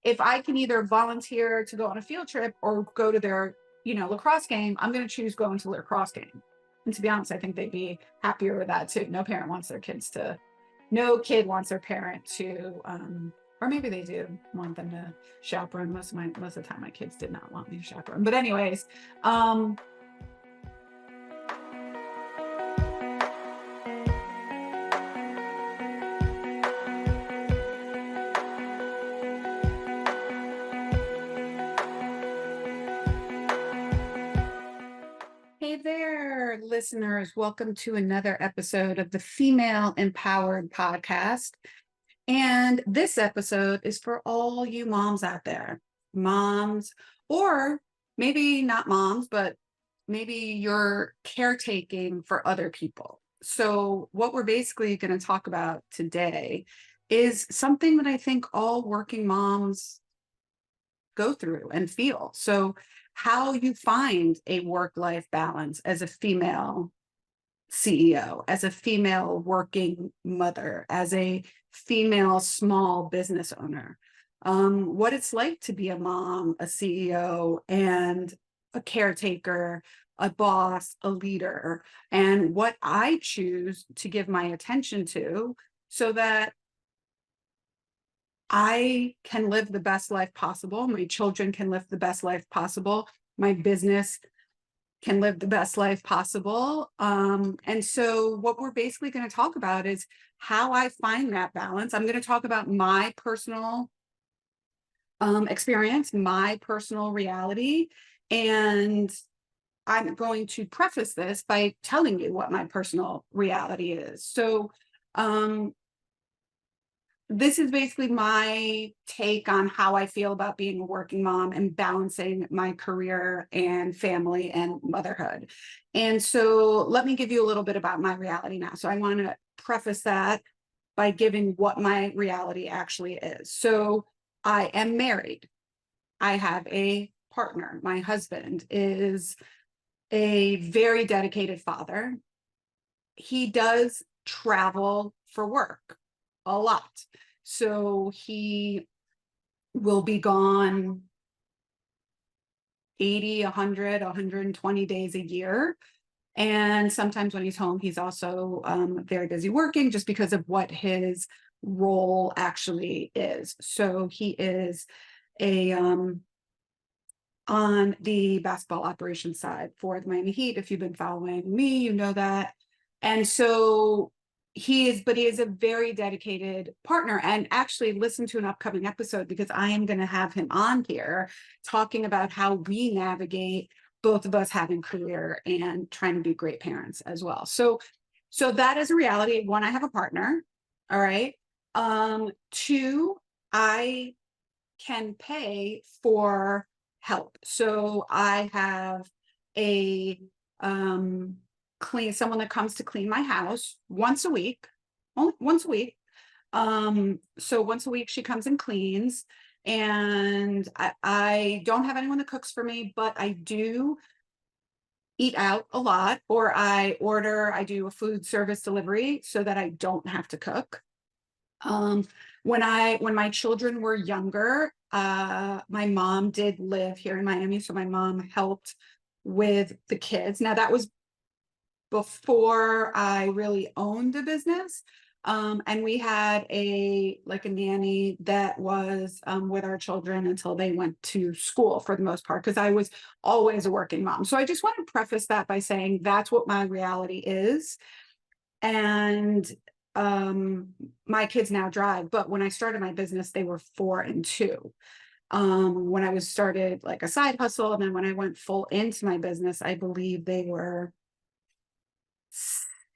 if I can either volunteer to go on a field trip or go to their, lacrosse game, I'm going to choose going to the lacrosse game. And to be honest, I think they'd be happier with that too. No kid wants their parent to, or maybe they do want them to chaperone. Most of the time, my kids did not want me to chaperone. But anyways, um, hey there, listeners. Welcome to another episode of the Female Empowered Podcast. And this episode is for all you moms out there, moms, or maybe not moms, but maybe you're caretaking for other people. So, what we're basically going to talk about today is something that I think all working moms go through and feel. So, how you find a work-life balance as a female CEO, as a female working mother, as a female small business owner, what it's like to be a mom, a CEO, and a caretaker, a boss, a leader, and what I choose to give my attention to so that I can live the best life possible. My children can live the best life possible. My business can live the best life possible. And so what we're basically going to talk about is how I find that balance. I'm going to talk about my personal experience, my personal reality, and I'm going to preface this by telling you what my personal reality is. So this is basically my take on how I feel about being a working mom and balancing my career and family and motherhood. And so let me give you a little bit about my reality now. So I want to preface that by giving what my reality actually is. So I am married. I have a partner. My husband is a very dedicated father. He does travel for work a lot. So he will be gone 80, 100, 120 days a year. And sometimes when he's home, he's also very busy working just because of what his role actually is. So he is a on the basketball operations side for the Miami Heat. If you've been following me, you know that. And so he is a very dedicated partner. And actually listen to an upcoming episode because I am going to have him on here talking about how we navigate both of us having career and trying to be great parents as well. So that is a reality. One, I have a partner. All right. Two, I can pay for help. So I have a someone that comes to clean my house once a week, only once a week. So once a week she comes and cleans, and I don't have anyone that cooks for me, but I do eat out a lot, or I do a food service delivery so that I don't have to cook. Um, when my children were younger, my mom did live here in Miami, so my mom helped with the kids. Now that was before I really owned a business. And we had a nanny that was with our children until they went to school for the most part, because I was always a working mom. So I just want to preface that by saying that's what my reality is. And my kids now drive, but when I started my business, they were 4 and 2. When I was started like a side hustle, and then when I went full into my business, I believe they were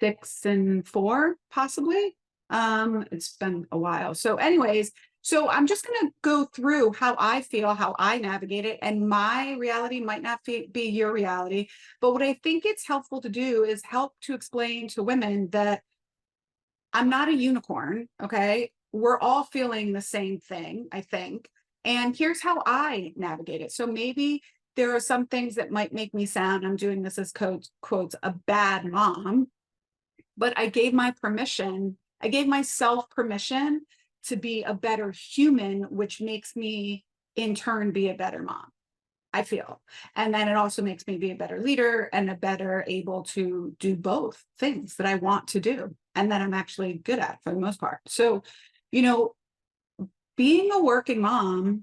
6 and 4, possibly. It's been a while. So anyways, so I'm just going to go through how I feel, how I navigate it, and my reality might not be your reality. But what I think it's helpful to do is help to explain to women that I'm not a unicorn, okay? We're all feeling the same thing, I think. And here's how I navigate it. So maybe there are some things that might make me sound, I'm doing this as quotes, a bad mom, but I gave myself permission to be a better human, which makes me in turn be a better mom, I feel. And then it also makes me be a better leader and a better able to do both things that I want to do and that I'm actually good at for the most part. So, you know, being a working mom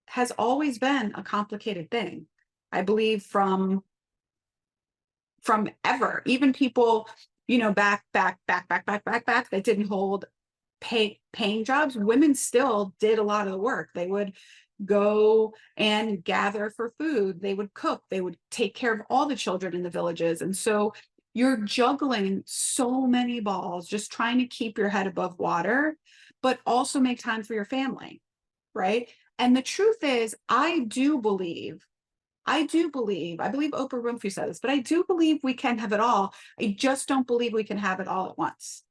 has always been a complicated thing. I believe from ever, even people, you know, back that didn't hold paying jobs, women still did a lot of the work. They would go and gather for food, they would cook, they would take care of all the children in the villages. And so you're juggling so many balls, just trying to keep your head above water, but also make time for your family, right? And the truth is, I believe Oprah Winfrey said this, but I do believe we can have it all. I just don't believe we can have it all at once.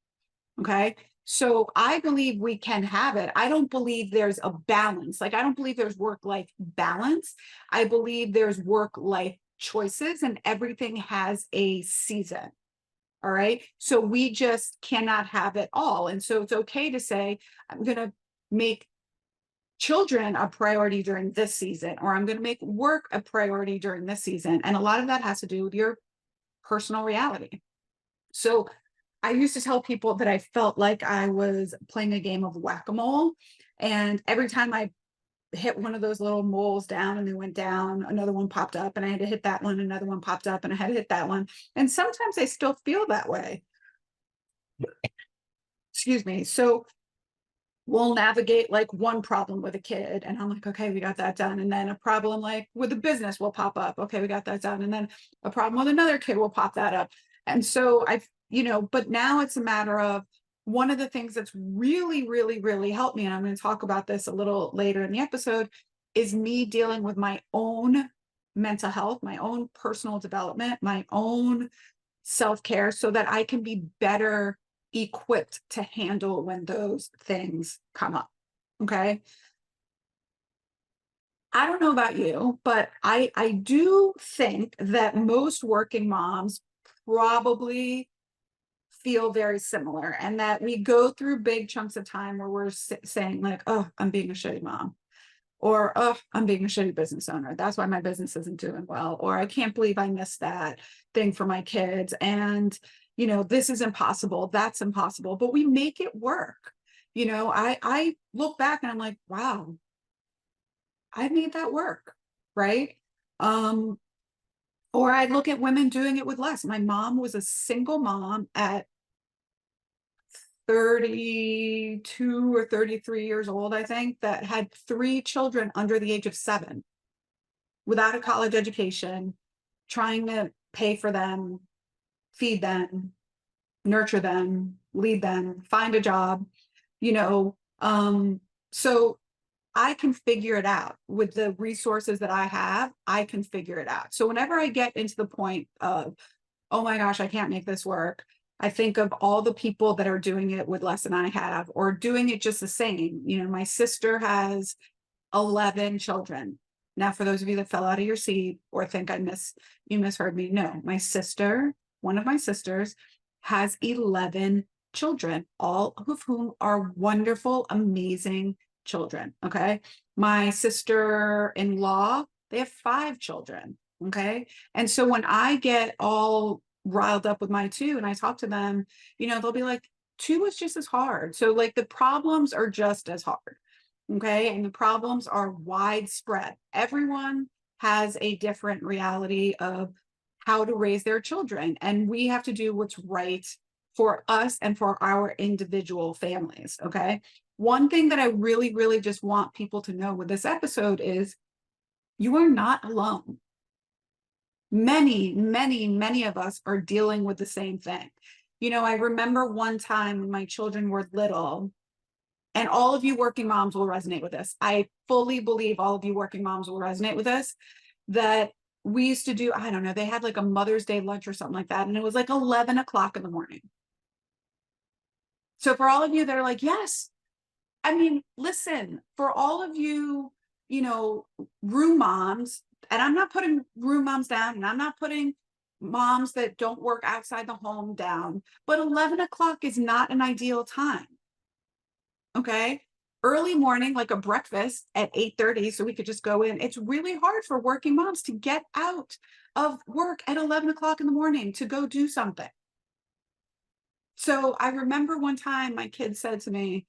Okay. So I believe we can have it. I don't believe there's a balance. Like, I don't believe there's work-life balance. I believe there's work-life choices, and everything has a season. All right. So we just cannot have it all. And so it's okay to say, I'm going to make children a priority during this season, or I'm going to make work a priority during this season. And a lot of that has to do with your personal reality. So I used to tell people that I felt like I was playing a game of whack-a-mole. And every time I hit one of those little moles down and they went down, another one popped up, and I had to hit that one, another one popped up, and I had to hit that one. And sometimes I still feel that way. Excuse me. So we'll navigate like one problem with a kid, and I'm like, okay, we got that done. And then a problem like with a business will pop up. Okay, we got that done. And then a problem with another kid will pop that up. And so I've, but now it's a matter of, one of the things that's really, really, really helped me, and I'm going to talk about this a little later in the episode, is me dealing with my own mental health, my own personal development, my own self-care, so that I can be better equipped to handle when those things come up. Okay. I don't know about you, but I do think that most working moms probably feel very similar, and that we go through big chunks of time where we're saying like, oh, I'm being a shitty mom, or oh, I'm being a shitty business owner, that's why my business isn't doing well, or I can't believe I missed that thing for my kids, and this is impossible, that's impossible, but we make it work. I look back and I'm like, wow, I made that work, right? Or I look at women doing it with less. My mom was a single mom at 32 or 33 years old, I think, that had 3 children under the age of 7, without a college education, trying to pay for them, feed them, nurture them, lead them, find a job, so I can figure it out with the resources that I have. I can figure it out. So whenever I get into the point of, oh my gosh, I can't make this work, I think of all the people that are doing it with less than I have, or doing it just the same. My sister has 11 children. Now, for those of you that fell out of your seat or think you misheard me, no, one of my sisters has 11 children, all of whom are wonderful, amazing children. Okay. My sister-in-law, they have 5 children. Okay. And so when I get all riled up with my 2 and I talk to them, they'll be like, 2 is just as hard. So like the problems are just as hard. Okay. And the problems are widespread. Everyone has a different reality of how to raise their children. And we have to do what's right for us and for our individual families. Okay. One thing that I really, really just want people to know with this episode is you are not alone. Many, many, many of us are dealing with the same thing. I remember one time when my children were little, and all of you working moms will resonate with this. I fully believe all of you working moms will resonate with this, that we used to do, I don't know, they had like a Mother's Day lunch or something like that. And it was like 11 o'clock in the morning. So for all of you that are like, yes, I mean, listen, for all of you, room moms, and I'm not putting room moms down, and I'm not putting moms that don't work outside the home down, but 11 o'clock is not an ideal time. Okay. Early morning, like a breakfast at 8:30, so we could just go in. It's really hard for working moms to get out of work at 11 o'clock in the morning to go do something. So I remember one time my kid said to me,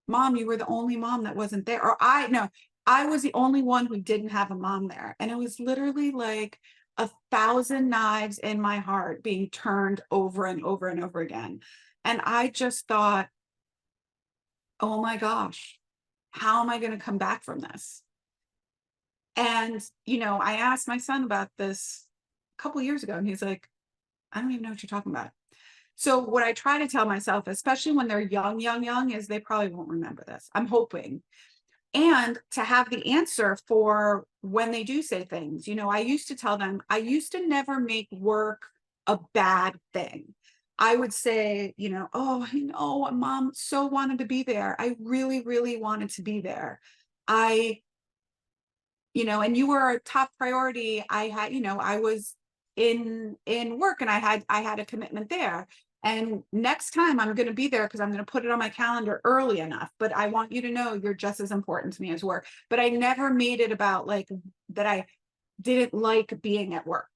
Mom, you were the only mom that wasn't there. Or no, I was the only one who didn't have a mom there. And it was literally like 1,000 knives in my heart being turned over and over and over again. And I just thought, oh my gosh, how am I going to come back from this? And, I asked my son about this a couple years ago, and he's like, I don't even know what you're talking about. So what I try to tell myself, especially when they're young, young, young, is they probably won't remember this. I'm hoping. And to have the answer for when they do say things. I used to tell them, I used to never make work a bad thing. I would say, oh, I know, mom so wanted to be there. I really, really wanted to be there. I and you were a top priority. I had, I was in work, and I had a commitment there. And next time I'm going to be there because I'm going to put it on my calendar early enough. But I want you to know you're just as important to me as work. But I never made it about like that I didn't like being at work.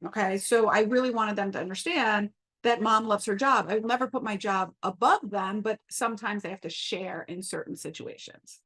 Okay. So I really wanted them to understand that mom loves her job. I would never put my job above them, but sometimes they have to share in certain situations.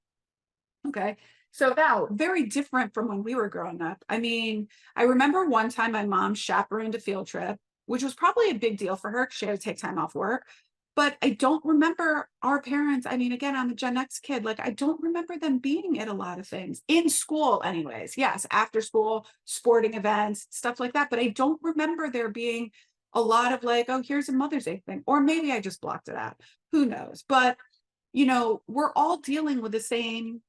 Okay. So now, very different from when we were growing up. I mean, I remember one time my mom chaperoned a field trip, which was probably a big deal for her because she had to take time off work. But I don't remember our parents. I mean, again, I'm a Gen X kid. Like, I don't remember them being at a lot of things in school, anyways. Yes, after school, sporting events, stuff like that. But I don't remember there being a lot of like, oh, here's a Mother's Day thing. Or maybe I just blocked it out. Who knows? But, we're all dealing with the same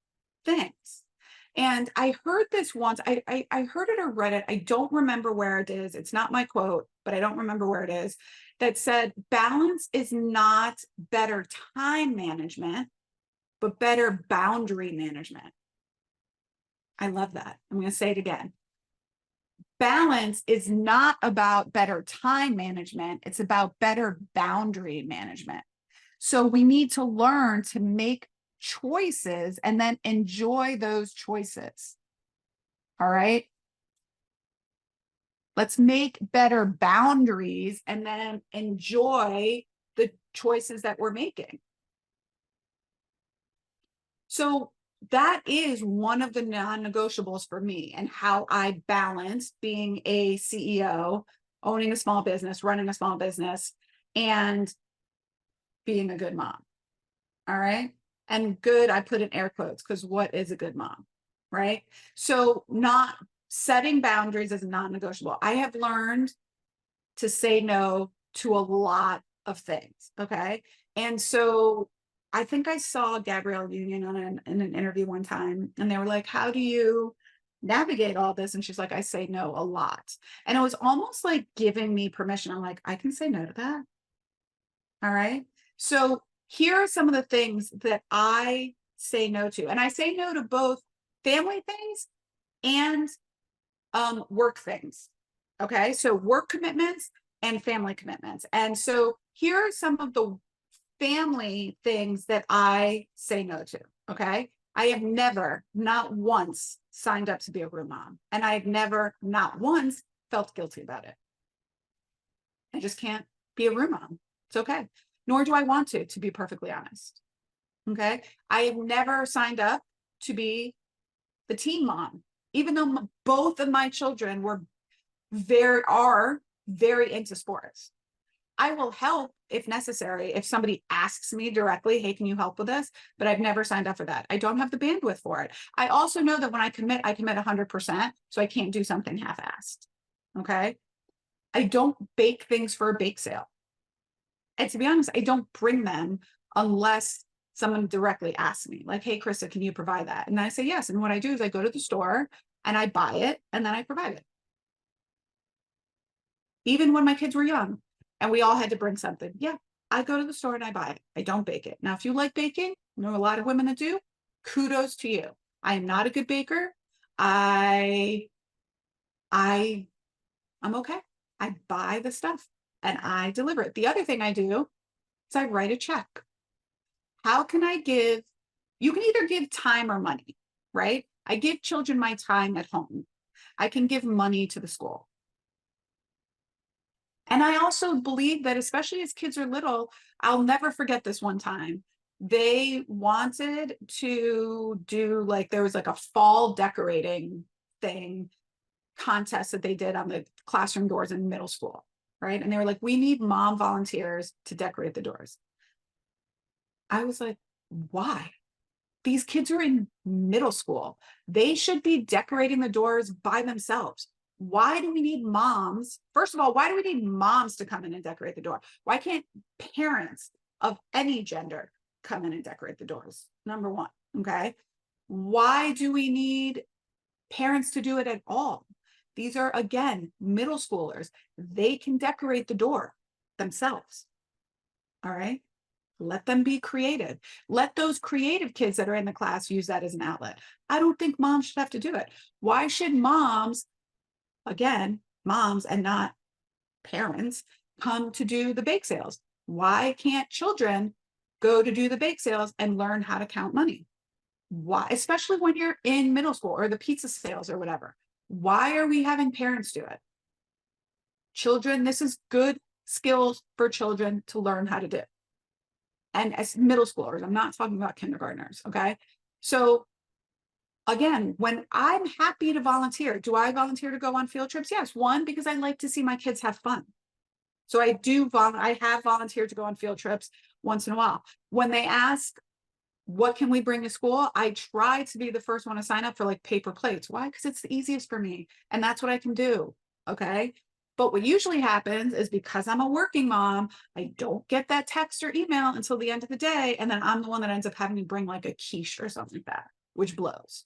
things. And I heard this once. I heard it or read it. I don't remember where it is. It's not my quote, but I don't remember where it is. That said, balance is not better time management, but better boundary management. I love that. I'm going to say it again. Balance is not about better time management. It's about better boundary management. So we need to learn to make choices and then enjoy those choices. All right. Let's make better boundaries and then enjoy the choices that we're making. So that is one of the non-negotiables for me, and how I balance being a CEO, owning a small business, running a small business, and being a good mom. All right. And good, I put in air quotes, because what is a good mom? Right. So not setting boundaries is non-negotiable. I have learned to say no to a lot of things. Okay. And so I think I saw Gabrielle Union in an interview one time, and they were like, how do you navigate all this? And she's like, I say no a lot. And it was almost like giving me permission. I'm like, I can say no to that. All right. So here are some of the things that I say no to. And I say no to both family things and work things. Okay. So work commitments and family commitments. And so here are some of the family things that I say no to. Okay. I have never, not once, signed up to be a room mom. And I've never, not once, felt guilty about it. I just can't be a room mom. It's okay. Nor do I want to be perfectly honest. Okay. I have never signed up to be the teen mom, even though both of my children are very into sports. I will help if necessary. If somebody asks me directly, hey, can you help with this? But I've never signed up for that. I don't have the bandwidth for it. I also know that when I commit 100%. So I can't do something half-assed. Okay. I don't bake things for a bake sale. And to be honest, I don't bring them unless someone directly asks me, like, hey, Krista, can you provide that? And I say yes. And what I do is I go to the store and I buy it, and then I provide it. Even when my kids were young and we all had to bring something. Yeah, I go to the store and I buy it. I don't bake it. Now, if you like baking, I know a lot of women that do, kudos to you. I am not a good baker. I'm okay. I buy the stuff and I deliver it. The other thing I do is I write a check. How can I give, you can either give time or money, right? I give children my time at home. I can give money to the school. And I also believe that, especially as kids are little, I'll never forget this one time. They wanted to do like, there was like a fall decorating thing contest that they did on the classroom doors in middle school, right? And they were like, we need mom volunteers to decorate the doors. I was like, why? These kids are in middle school. They should be decorating the doors by themselves. Why do we need moms? First of all, why do we need moms to come in and decorate the door? Why can't parents of any gender come in and decorate the doors? Number one, okay? Why do we need parents to do it at all? These are, again, middle schoolers. They can decorate the door themselves, all right? Let them be creative. Let those creative kids that are in the class use that as an outlet. I don't think moms should have to do it. Why should moms, again, moms and not parents, come to do the bake sales? Why can't children go to do the bake sales and learn how to count money? Why, especially when you're in middle school, or the pizza sales or whatever? Why are we having parents do it? Children, this is good skills for children to learn how to do. And as middle schoolers, I'm not talking about kindergartners, okay? So again, when I'm happy to volunteer, do I volunteer to go on field trips? Yes, one, because I like to see my kids have fun. So I have volunteered to go on field trips once in a while. When they ask, what can we bring to school? I try to be the first one to sign up for like paper plates. Why? Because it's the easiest for me. And that's what I can do, okay? But what usually happens is, because I'm a working mom, I don't get that text or email until the end of the day. And then I'm the one that ends up having to bring like a quiche or something like that, which blows.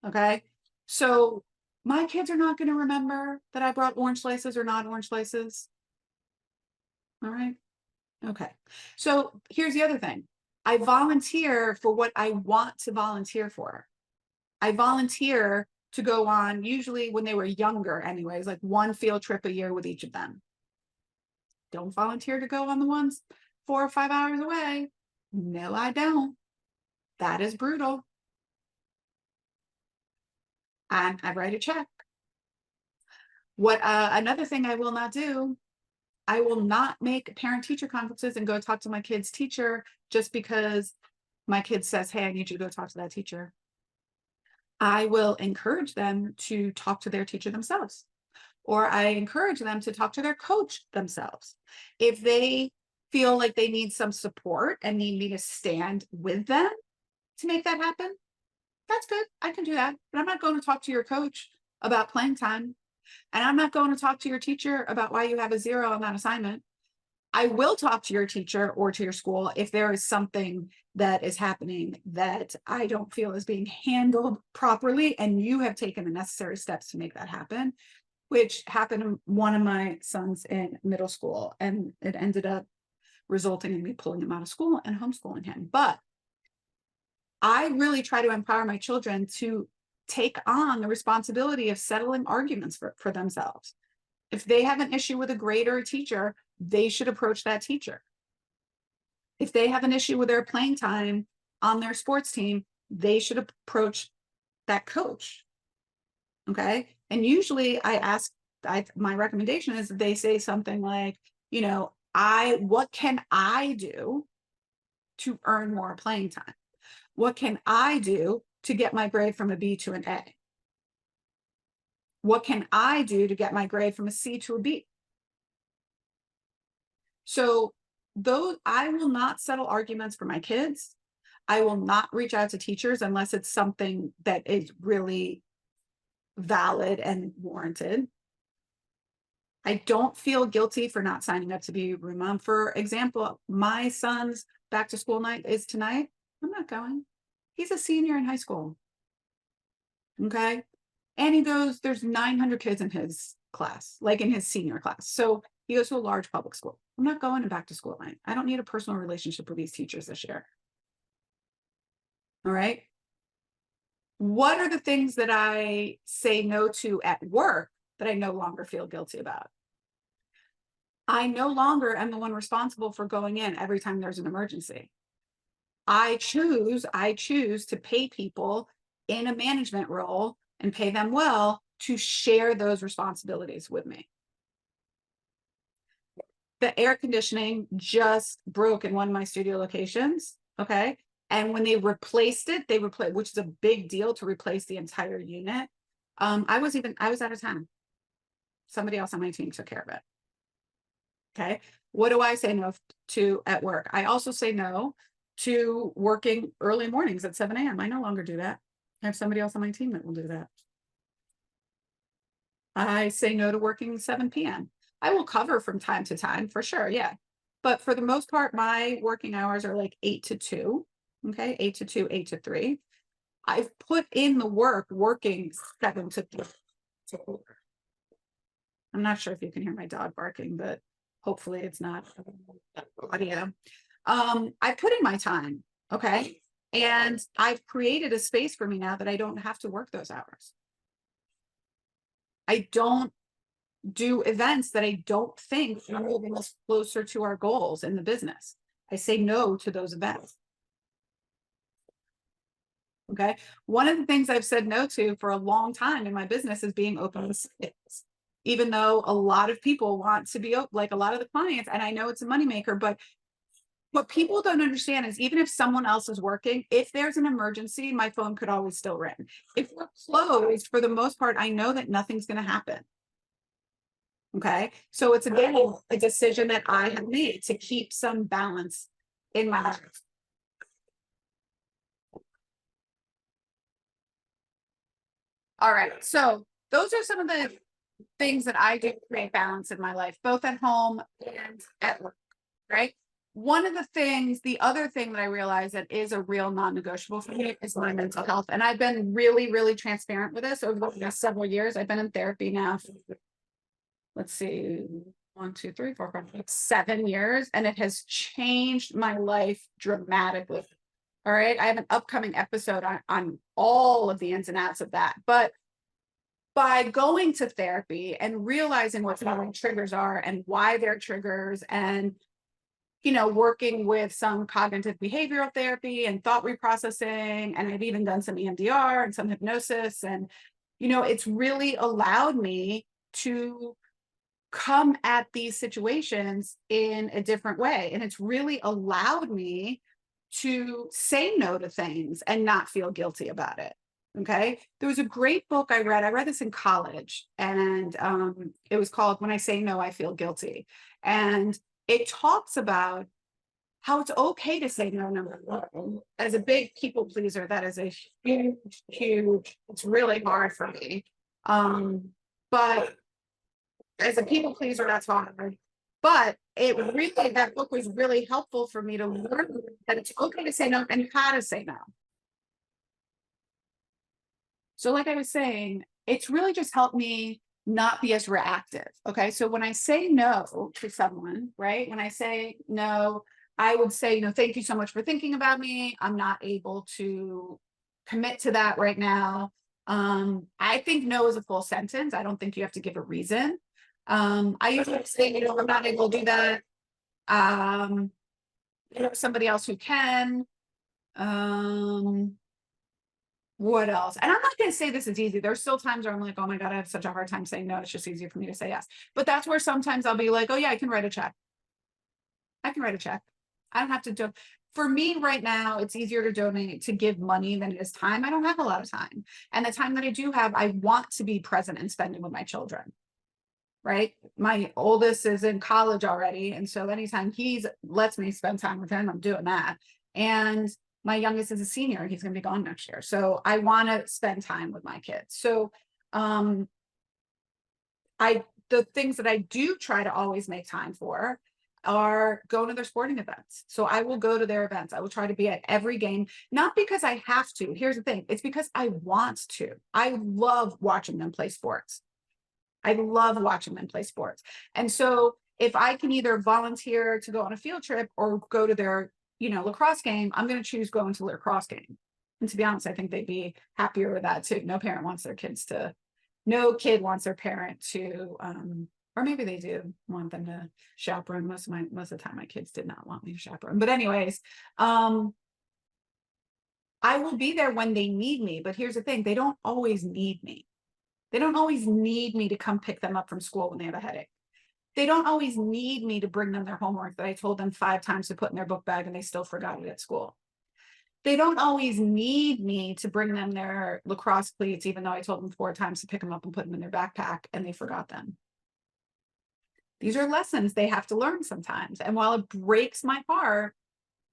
Okay. So my kids are not going to remember that I brought orange slices or not orange slices. All right. Okay. So here's the other thing. I volunteer for what I want to volunteer for. I volunteer to go on, usually when they were younger anyways, like one field trip a year with each of them. Don't volunteer to go on the ones 4 or 5 hours away. No, I don't. That is brutal. And I write a check. What another thing I will not do, I will not make parent-teacher conferences and go talk to my kid's teacher just because my kid says, hey, I need you to go talk to that teacher. I will encourage them to talk to their teacher themselves, or I encourage them to talk to their coach themselves. If they feel like they need some support and need me to stand with them to make that happen, that's good. I can do that. But I'm not going to talk to your coach about playing time. And I'm not going to talk to your teacher about why you have a 0 on that assignment. I will talk to your teacher or to your school if there is something that is happening that I don't feel is being handled properly, and you have taken the necessary steps to make that happen, which happened to one of my sons in middle school, and it ended up resulting in me pulling him out of school and homeschooling him. But I really try to empower my children to take on the responsibility of settling arguments for themselves. If they have an issue with a grade or a teacher, they should approach that teacher. If they have an issue with their playing time on their sports team, they should approach that coach. Okay. And usually my recommendation is that they say something like, you know, what can I do to earn more playing time? What can I do to get my grade from a B to an A? What can I do to get my grade from a C to a B? So those, I will not settle arguments for my kids. I will not reach out to teachers unless it's something that is really valid and warranted. I don't feel guilty for not signing up to be a room mom. For example, my son's back to school night is tonight. I'm not going. He's a senior in high school. Okay. And he goes, there's 900 kids in his class, like in his senior class. So he goes to a large public school. I'm not going to back to school night. I don't need a personal relationship with these teachers this year. All right. What are the things that I say no to at work that I no longer feel guilty about? I no longer am the one responsible for going in every time there's an emergency. I choose to pay people in a management role and pay them well to share those responsibilities with me. The air conditioning just broke in one of my studio locations. Okay. And when they replaced it, which is a big deal to replace the entire unit. I was out of town. Somebody else on my team took care of it. Okay. What do I say no to at work? I also say no to working early mornings at 7 a.m. I no longer do that. I have somebody else on my team that will do that. I say no to working 7 p.m. I will cover from time to time for sure. Yeah. But for the most part, my working hours are like 8 to 2. Okay. 8 to 2, 8 to 3. I've put in the work working 7 to 3. I'm not sure if you can hear my dog barking, but hopefully it's not audio. I put in my time. Okay. And I've created a space for me now that I don't have to work those hours. I don't do events that I don't think are moving us closer to our goals in the business. I say no to those events. Okay. One of the things I've said no to for a long time in my business is being open with sales. Even though a lot of people want to be like a lot of the clients, and I know it's a moneymaker, but what people don't understand is even if someone else is working, if there's an emergency, my phone could always still ring. If we're closed, for the most part, I know that nothing's going to happen. Okay. So it's again a decision that I have made to keep some balance in my life. All right. So those are some of the things that I do to create balance in my life, both at home and at work. Right. One of the things, the other thing that I realize that is a real non-negotiable for me is my mental health. And I've been really, really transparent with this over the last several years. I've been in therapy now for, let's see, 1, 2, 3, 4, 5, 6, 7 years, and it has changed my life dramatically. All right. I have an upcoming episode on all of the ins and outs of that. But by going to therapy and realizing what my triggers are and why they're triggers, and working with some cognitive behavioral therapy and thought reprocessing, and I've even done some EMDR and some hypnosis, and it's really allowed me to come at these situations in a different way, and it's really allowed me to say no to things and not feel guilty about it. Okay. There was a great book I read this in college, and it was called When I Say No, I Feel Guilty. And it talks about how it's okay to say no, number one. As a big people pleaser, that is a huge, it's really hard for me. But as a people pleaser, that's hard. But that book was really helpful for me to learn that it's okay to say no and how to say no. So like I was saying, it's really just helped me not be as reactive. Okay. So when I say no to someone, right? When I say no, I would say, thank you so much for thinking about me. I'm not able to commit to that right now. I think no is a full sentence. I don't think you have to give a reason. I usually say, I'm not able to do that. Somebody else who can. What else? And I'm not going to say this is easy. There's still times where I'm like, oh my God, I have such a hard time saying no. It's just easier for me to say yes. But that's where sometimes I'll be like, oh yeah, I can write a check. I can write a check. I don't have to do. For me right now, it's easier to donate, to give money than it is time. I don't have a lot of time. And the time that I do have, I want to be present and spend it with my children. Right. My oldest is in college already. And so anytime he lets me spend time with him, I'm doing that. And my youngest is a senior. He's going to be gone next year. So I want to spend time with my kids. So the things that I do try to always make time for are going to their sporting events. So I will go to their events. I will try to be at every game, not because I have to. Here's the thing. It's because I want to. I love watching them play sports. I love watching them play sports. And so if I can either volunteer to go on a field trip or go to their, lacrosse game, I'm going to choose going to the lacrosse game. And to be honest, I think they'd be happier with that too. No kid wants their parent to, or maybe they do want them to chaperone. Most of the time my kids did not want me to chaperone. But anyways, I will be there when they need me, but here's the thing, they don't always need me. They don't always need me to come pick them up from school when they have a headache. They don't always need me to bring them their homework that I told them 5 times to put in their book bag and they still forgot it at school. They don't always need me to bring them their lacrosse cleats, even though I told them 4 times to pick them up and put them in their backpack and they forgot them. These are lessons they have to learn sometimes. And while it breaks my heart,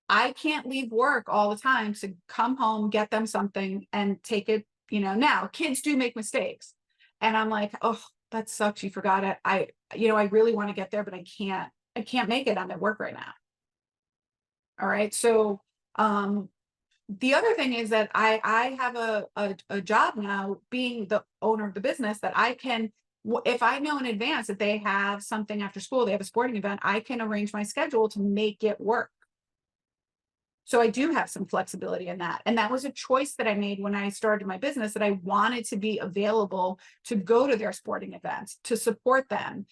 I can't leave work all the time to come home, get them something and take it, now kids do make mistakes. And I'm like, oh, that sucks. You forgot it. I really want to get there, but I can't make it. I'm at work right now. All right. So, the other thing is that I have a job now being the owner of the business that I can, if I know in advance that they have something after school, they have a sporting event, I can arrange my schedule to make it work. So I do have some flexibility in that. And that was a choice that I made when I started my business, that I wanted to be available to go to their sporting events, to support them.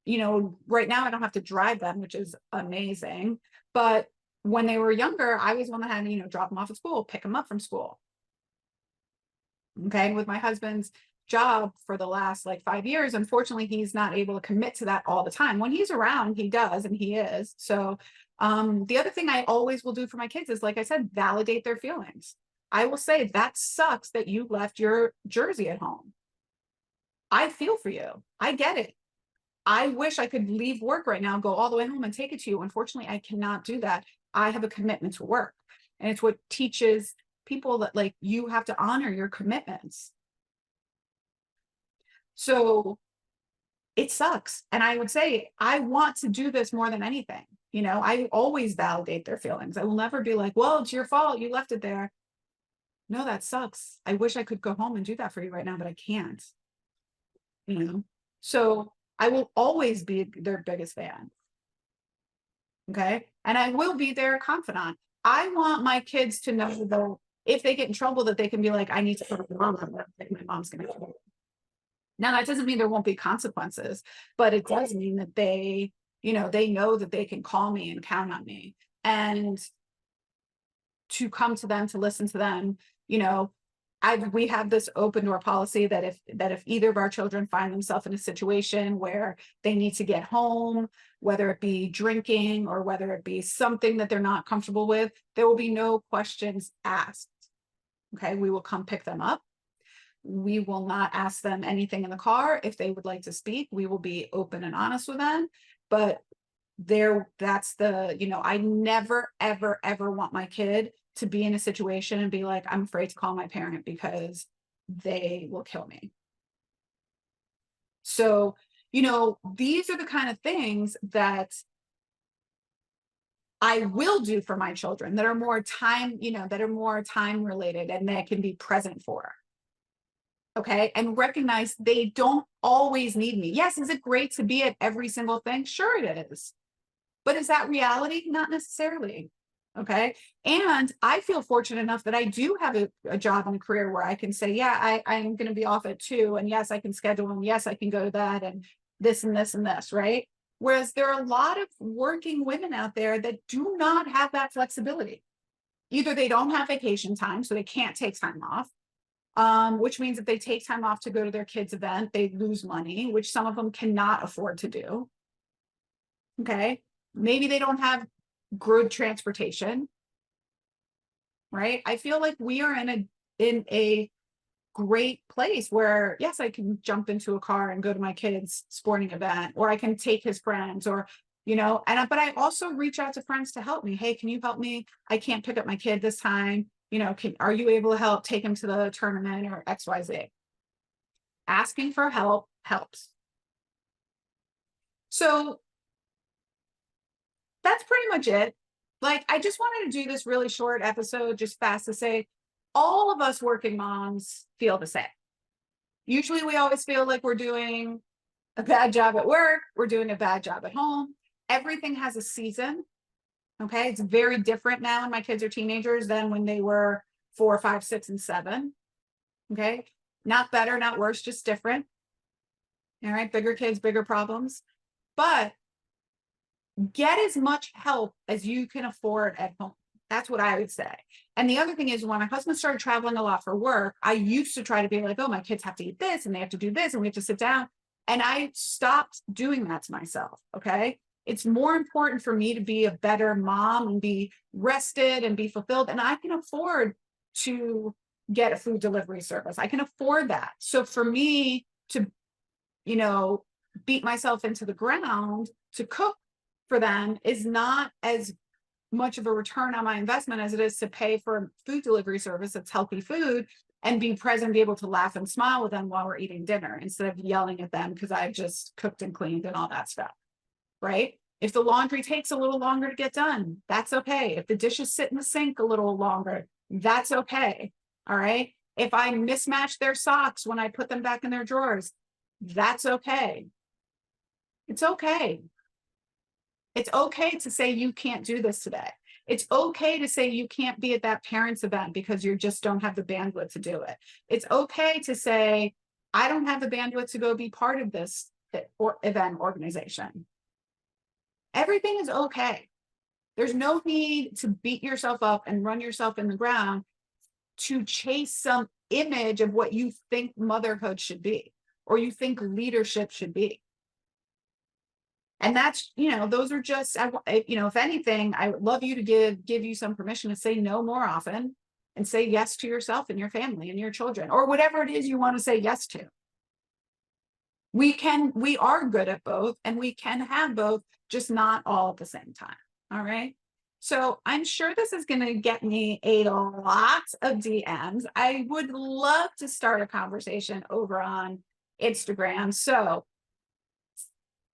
Right now I don't have to drive them, which is amazing. But when they were younger, I was one that had to, drop them off at school, pick them up from school. Okay. And with my husband's job for the last like 5 years, unfortunately, he's not able to commit to that all the time. When he's around, he does, and he is. So the other thing I always will do for my kids is, like I said, validate their feelings. I will say, that sucks that you left your jersey at home. I feel for you. I get it. I wish I could leave work right now, go all the way home and take it to you. Unfortunately, I cannot do that. I have a commitment to work. And it's what teaches people that, like, you have to honor your commitments. So it sucks. And I would say, I want to do this more than anything. I always validate their feelings. I will never be like, well, it's your fault. You left it there. No, that sucks. I wish I could go home and do that for you right now, but I can't. So I will always be their biggest fan. Okay. And I will be their confidant. I want my kids to know that if they get in trouble, that they can be like, I need to put my mom on that. My mom's going to. Now, that doesn't mean there won't be consequences, but it does mean that they know that they can call me and count on me, and to come to them, to listen to them. We have this open door policy that if either of our children find themselves in a situation where they need to get home, whether it be drinking or whether it be something that they're not comfortable with, there will be no questions asked. Okay, we will come pick them up. We will not ask them anything in the car. If they would like to speak, we will be open and honest with them. But that's I never, ever, ever want my kid to be in a situation and be like, I'm afraid to call my parent because they will kill me. So, these are the kind of things that I will do for my children that are more time related and that I can be present for. Okay. And recognize they don't always need me. Yes. Is it great to be at every single thing? Sure it is. But is that reality? Not necessarily. Okay. And I feel fortunate enough that I do have a job and a career where I can say, yeah, I'm going to be off at 2. And yes, I can schedule, and yes, I can go to that and this and this and this. Right. Whereas there are a lot of working women out there that do not have that flexibility. Either they don't have vacation time, so they can't take time off. Which means if they take time off to go to their kids' event, they lose money, which some of them cannot afford to do. Okay. Maybe they don't have good transportation. Right. I feel like we are in a great place where, yes, I can jump into a car and go to my kid's sporting event, or I can take his friends, or, but I also reach out to friends to help me. Hey, can you help me? I can't pick up my kid this time. Are you able to help take him to the tournament or XYZ? Asking for help helps. So that's pretty much it. Like, I just wanted to do this really short episode, just fast, to say, all of us working moms feel the same. Usually we always feel like we're doing a bad job at work, we're doing a bad job at home. Everything has a season. Okay. It's very different now when my kids are teenagers than when they were 4, 5, 6, and 7. Okay. Not better, not worse, just different. All right. Bigger kids, bigger problems. But get as much help as you can afford at home. That's what I would say. And the other thing is, when my husband started traveling a lot for work, I used to try to be like, oh, my kids have to eat this and they have to do this and we have to sit down. And I stopped doing that to myself. Okay. It's more important for me to be a better mom and be rested and be fulfilled. And I can afford to get a food delivery service. I can afford that. So for me to, you know, beat myself into the ground to cook for them is not as much of a return on my investment as it is to pay for a food delivery service that's healthy food and be present, be able to laugh and smile with them while we're eating dinner instead of yelling at them because I've just cooked and cleaned and all that stuff, right? If the laundry takes a little longer to get done, that's okay. If the dishes sit in the sink a little longer, that's okay, all right? If I mismatch their socks when I put them back in their drawers, that's okay. It's okay. It's okay to say you can't do this today. It's okay to say you can't be at that parents' event because you just don't have the bandwidth to do it. It's okay to say, I don't have the bandwidth to go be part of this event organization. Everything is okay. There's no need to beat yourself up and run yourself in the ground to chase some image of what you think motherhood should be or you think leadership should be. And that's, you know, those are just, you know, if anything, I would love you to give you some permission to say no more often and say yes to yourself and your family and your children or whatever it is you want to say yes to. We are good at both and we can have both, just not all at the same time. All right. So I'm sure this is going to get me a lot of DMs. I would love to start a conversation over on Instagram. So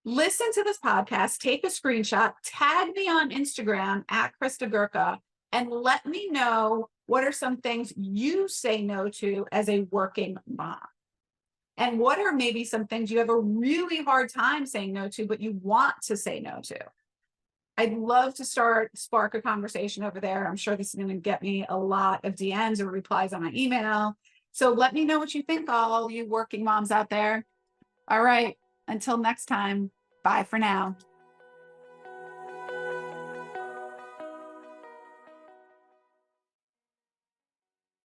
listen to this podcast, take a screenshot, tag me on Instagram at Krista Gurka, and let me know what are some things you say no to as a working mom. And what are maybe some things you have a really hard time saying no to, but you want to say no to? I'd love to spark a conversation over there. I'm sure this is going to get me a lot of DMs or replies on my email. So let me know what you think, all you working moms out there. All right. Until next time. Bye for now.